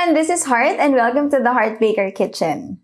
everyone, this is Heart and welcome to the Heartbaker Kitchen.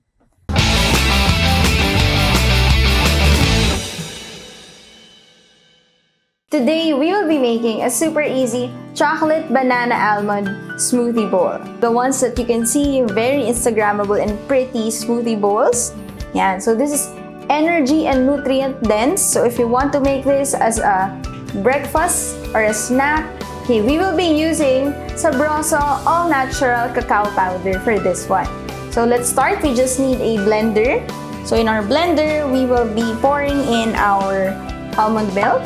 Today, we will be making a super easy chocolate banana almond smoothie bowl. The ones that you can see, very Instagrammable and pretty smoothie bowls. Yeah, so this is energy and nutrient dense. So if you want to make this as a breakfast or a snack, okay, we will be using Sabroso all-natural cacao powder for this one. So let's start. We just need a blender. So in our blender, we will be pouring in our almond milk.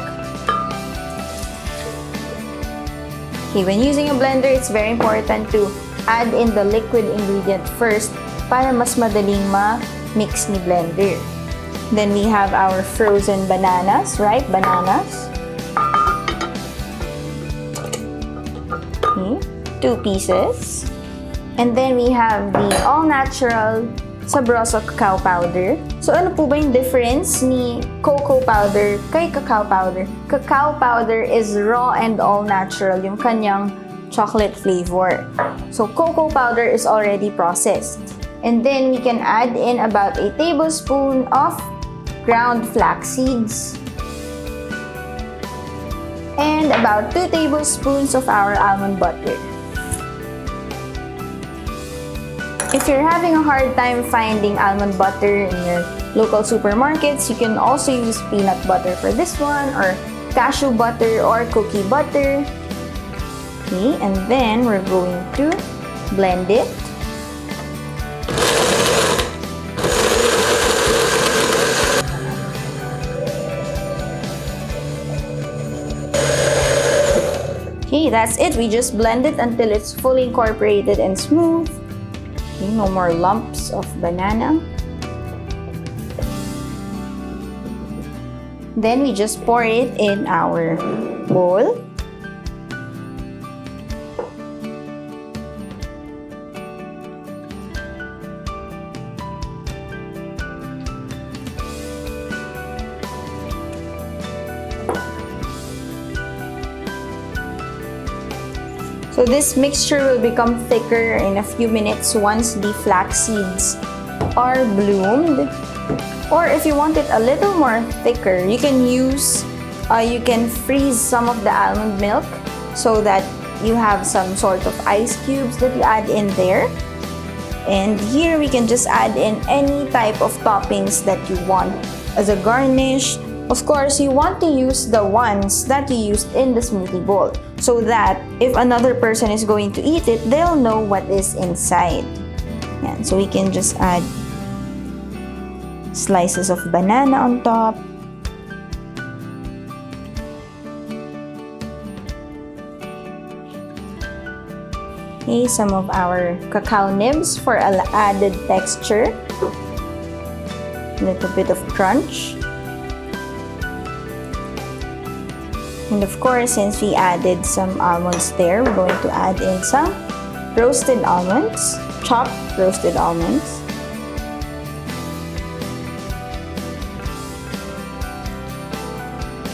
Okay, when using a blender, it's very important to add in the liquid ingredient first para mas madaling ma-mix ni blender. Then we have our frozen bananas, ripe bananas. Okay, 2 pieces. And then we have the all-natural Sabroso Cacao Powder. So ano po ba yung difference ni cocoa powder kay cacao powder? Cacao powder is raw and all-natural, yung kanyang chocolate flavor. So cocoa powder is already processed. And then we can add in about a tablespoon of ground flax seeds. And about 2 tablespoons of our almond butter. If you're having a hard time finding almond butter in your local supermarkets, you can also use peanut butter for this one, or cashew butter or cookie butter. Okay, and then we're going to blend it. Okay, that's it. We just blend it until it's fully incorporated and smooth. Okay, no more lumps of banana. Then we just pour it in our bowl. So this mixture will become thicker in a few minutes once the flax seeds are bloomed. Or if you want it a little more thicker, you can freeze some of the almond milk so that you have some sort of ice cubes that you add in there. And here we can just add in any type of toppings that you want as a garnish. Of course, you want to use the ones that you used in the smoothie bowl so that if another person is going to eat it, they'll know what is inside. Yan. So we can just add slices of banana on top. Okay, some of our cacao nibs for added texture. A little bit of crunch. And of course, since we added some almonds there, we're going to add in some roasted almonds, chopped roasted almonds.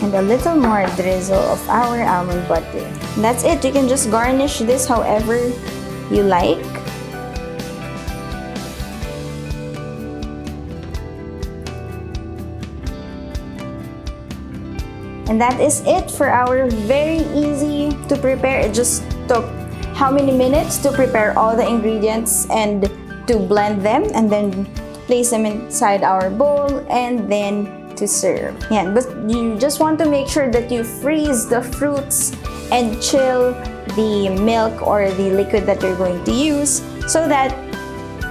And a little more drizzle of our almond butter. And that's it. You can just garnish this however you like. And that is it for our very easy to prepare. It just took how many minutes to prepare all the ingredients and to blend them and then place them inside our bowl and then to serve. Yeah, but you just want to make sure that you freeze the fruits and chill the milk or the liquid that you're going to use so that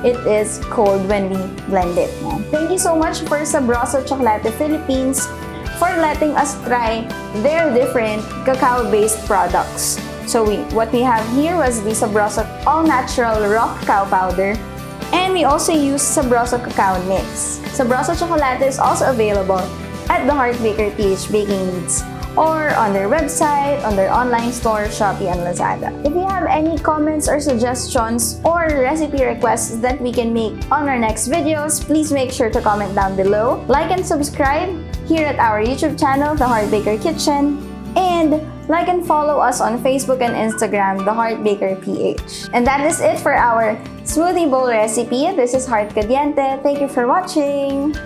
it is cold when we blend it. Yeah. Thank you so much for Sabroso Chocolate Philippines for letting us try their different cacao-based products. So what we have here was the Sabroso all-natural raw cacao powder, and we also use Sabroso Cacao Nibs. Sabroso Chocolate is also available at the Heartbaker PH Baking Needs or on their website, on their online store, Shopee, and Lazada. If you have any comments or suggestions or recipe requests that we can make on our next videos, please make sure to comment down below. Like and subscribe here at our YouTube channel, The Heartbaker Kitchen, and Like and follow us on Facebook and Instagram, The Heartbaker PH. And that is it for our smoothie bowl recipe. This is Heart Caliente. Thank you for watching!